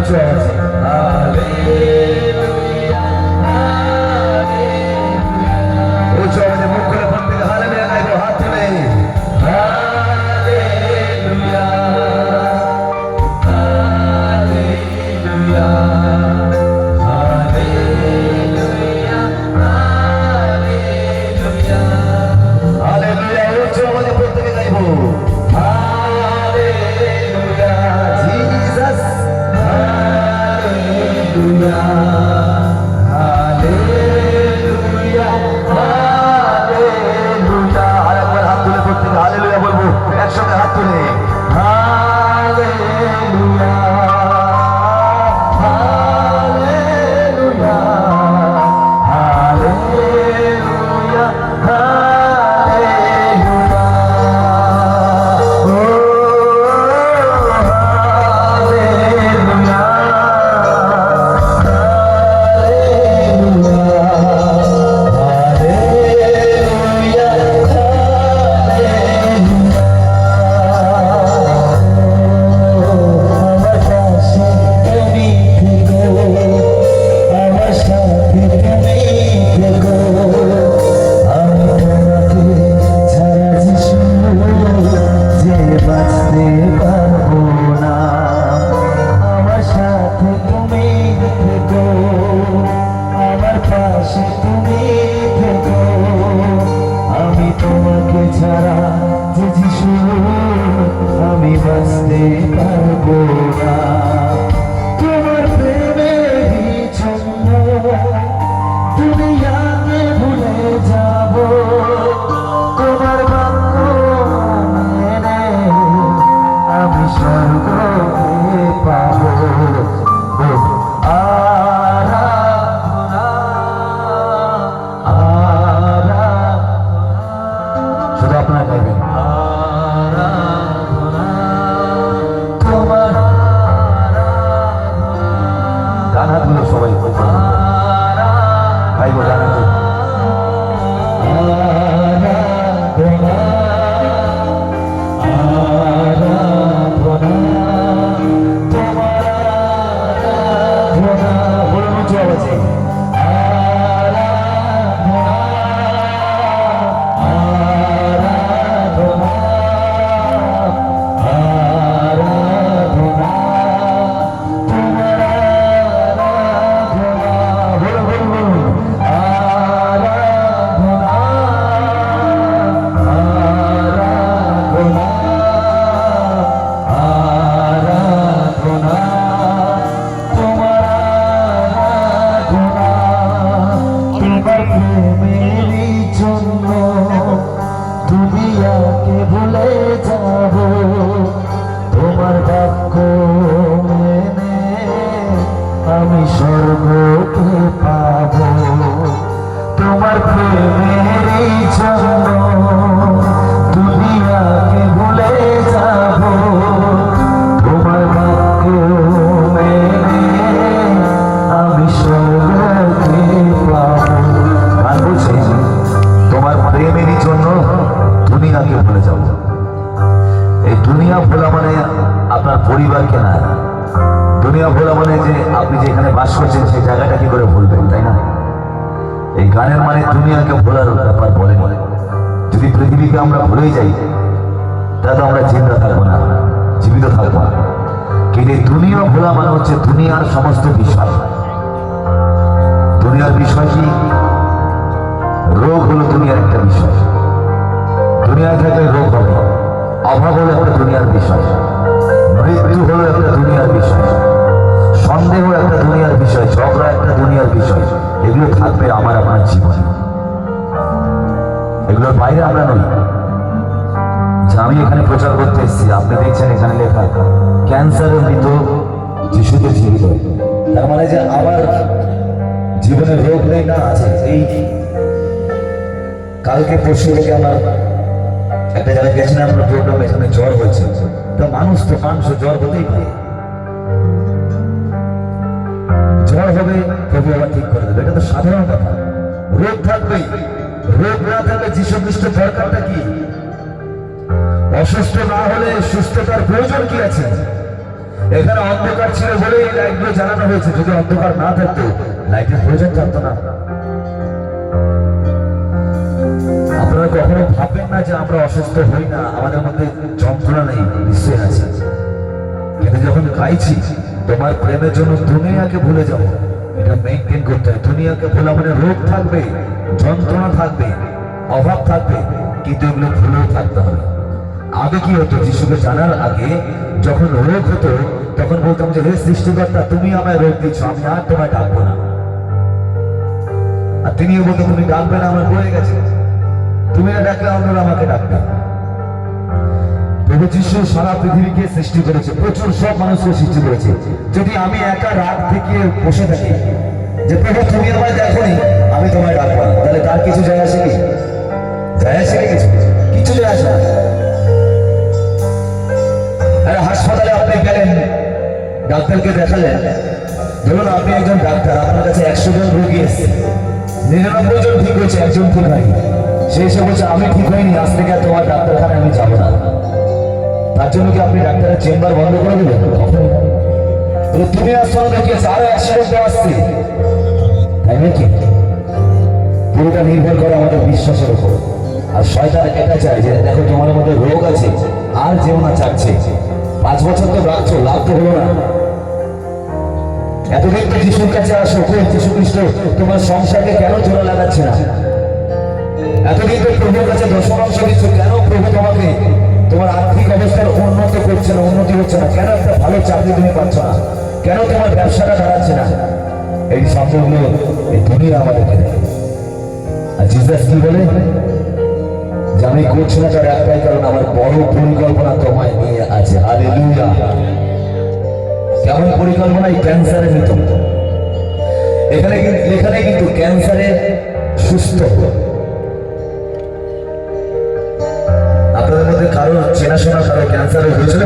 উঁচু আওয়াজে উঁচু আওয়াজে মুখ করে প্রত্যেকে হালেলুয়া গাইবো, হাত তুলে hallelujah hallelujah hallelujah hallelujah hallelujah. উঁচু আওয়াজে প্রত্যেকে গাইবো hallelujah Jesus hallelujah hallelujah hallelujah. আরেকবার হাত তুলে প্রত্যেকে হালেলুয়া বলবো, একসঙ্গে হাত তুলে হালেলুয়া হালেলুয়া হালেলুয়া হালেলুয়া। ও হালেলুয়া আমি বাঁচতে পারবো না। তোমার প্রেমেরই জন্য দুনিয়াকে ভুলে যাব, তোমার বাক্য মেনে আমি স্বর্গকে পাবো। আরাধনা আরাধনা, শুধু আপনারা গাইবেন গানগুলো সবাই গাইব গানগুলো। দুনিয়াকে ভুলে যাব, তোমার বাক্য মেনে আমি স্বর্গকে পাব। তোমার প্রেমেরই জন্য দুনিয়াকে ভুলে যাব, তোমার বাক্য মেনে আমি স্বর্গকে পাব। গান বলছে তোমার প্রেমেরই জন্য দুনিয়াকে ভুলে যাব। এই দুনিয়া ভোলা মানে আপনার পরিবারকে না, দুনিয়া ভোলা মানে যে আপনি যেখানে বাস করছেন সেই জায়গাটা কি করে ভুলবেন, তাই না? এই গানের মানে দুনিয়াকে ভোলার ব্যাপার বলে। যদি পৃথিবীকে আমরা ভুলেই যাই তাহলে আমরা জিন্দা থাকবো না, জীবিত থাকবো না। কিন্তু এই দুনিয়া ভোলা মানে হচ্ছে দুনিয়ার সমস্ত বিষয়। দুনিয়ার বিষয় কি? রোগ হলো দুনিয়ার একটা বিষয়, দুনিয়ায় থাকলে রোগ হবে, অভাব হলো একটা দুনিয়ার বিষয়, মৃত্যু হলো একটা দুনিয়ার বিষয়, সন্দেহ একটা দুনিয়ার বিষয়, ঝগড়া একটা দুনিয়ার বিষয়। এগুলো থাকবে আমার আপনার জীবনে, এগুলোর বাইরে আমরা নই। যে আমি এখানে প্রচার করতে এসেছি, আপনি দেখছেন এখানে লেখা ক্যান্সারের মৃত যিশুতে জীবিত, তার মানে যে আমার জীবনে রোগ নেই না, আছে। এই কালকে পরশু থেকে আমার একটা জায়গায় গেছিলাম, আমরা প্রোগ্রাম, এখানে জ্বর হয়েছে। তো মানুষ জ্বর হতেই পারে, জ্বর হবে প্রভু আবার ঠিক করে দেবে, এটা তো সাধারণ কথা। রোগ থাকবেই, রোগ না থাকলে যীশু খ্রিস্টের দরকারটা কি? অসুস্থ না হলে সুস্থতার প্রয়োজন কি আছে? এখানে অন্ধকার ছিল বলেই এই লাইটগুলো জ্বালানো হয়েছে। যদি অন্ধকার না থাকতো লাইটের প্রয়োজন থাকতো না। আপনারা কখনো ভাববেন না যে আমরা অসুস্থ হই না, আমাদের মধ্যে যন্ত্রণা নেই, নিশ্চয়ই আছে। কিন্তু যখন গাইছি তোমার প্রেমের জন্য দুনিয়াকে ভুলে যাবো, এটা মেনটেন করতে হয়। দুনিয়াকে ভোলা মানে রোগ থাকবে, যন্ত্রণা থাকবে, অভাব থাকবে, কিন্তু এগুলো ভুলেও থাকতে হবে। আগে কি হতো, যিশুকে জানার আগে যখন রোগ হতো তখন বলতাম যে হে সৃষ্টিকর্তা, তুমি আমায় রোগ দিচ্ছ, আমি আর তোমায় ডাকবো না। আর তিনিও বলতো তুমি ডাকবে না, আমার বয়ে গেছে, তুমি না ডাকলে অন্যরা আমাকে ডাকবে। প্রভু যিশু সারা পৃথিবীকে সৃষ্টি করেছে, প্রচুর সব মানুষকে সৃষ্টি করেছে। যদি আমি একা রাত থেকে বসে থাকি যে প্রভু তুমি আমায় দেখোনি, আমি তোমায় ডাকবো না, তাহলে তার কিছু যায় আসে কি? যায় আসে কি? কিছু যায় আসে না। আরে হাসপাতালে আপনি গেলেন, ডাক্তারকে দেখালেন, ধরুন আপনি একজন ডাক্তার, আপনার কাছে 100 জন রোগী এসছে, 99 জন ঠিক হয়েছে, একজন ঠিক হয়নি। সে এসে বলছে আমি ঠিক হয়নি, আজ থেকে আর তোমার ডাক্তারখানায় আমি যাবো না। তার জন্য কি আপনি ডাক্তারের চেম্বার বন্ধ করে দেবেন? তুমি আসছো দেখিয়েছে, আরো 100 জন আসছে, তাই নাকি? পুরোটা নির্ভর করে আমাদের বিশ্বাসের উপর। আর শয়তান এটা চায় যে দেখো তোমার মধ্যে রোগ আছে, আর যেও না চাচ্ছে। 5 বছর তো রাখছো, লাভ তো হলো না। এতদিন তো যিশুর কাছে আসো, যিশু খ্রিস্ট তোমার সংসারকে কেন জোড়া লাগাচ্ছে না? এতদিন তো প্রভুর কাছে দশমাংশ দিচ্ছ, কেন প্রভু তোমাকে তোমার আর্থিক অবস্থার উন্নত করছে না, উন্নতি হচ্ছে না? কেন একটা ভালো চাকরি তুমি পাচ্ছ না? কেন তোমার ব্যবসাটা দাঁড়াচ্ছে না? এই শব্দগুলো এই দুনিয়া আমাদেরকে দেয়। আর জিসাস কি বলে যে আমি করছি না তার একটাই কারণ, আমার বড় পরিকল্পনা তোমায় নিয়ে আছে। হালেলুয়া। কেমন পরিকল্পনা? এই ক্যান্সারের মৃত্যু। এখানে কিন্তু ক্যান্সারে সুস্থ। আপনাদের মধ্যে কারো চেনাশোনা কারো ক্যান্সারে হয়েছিল?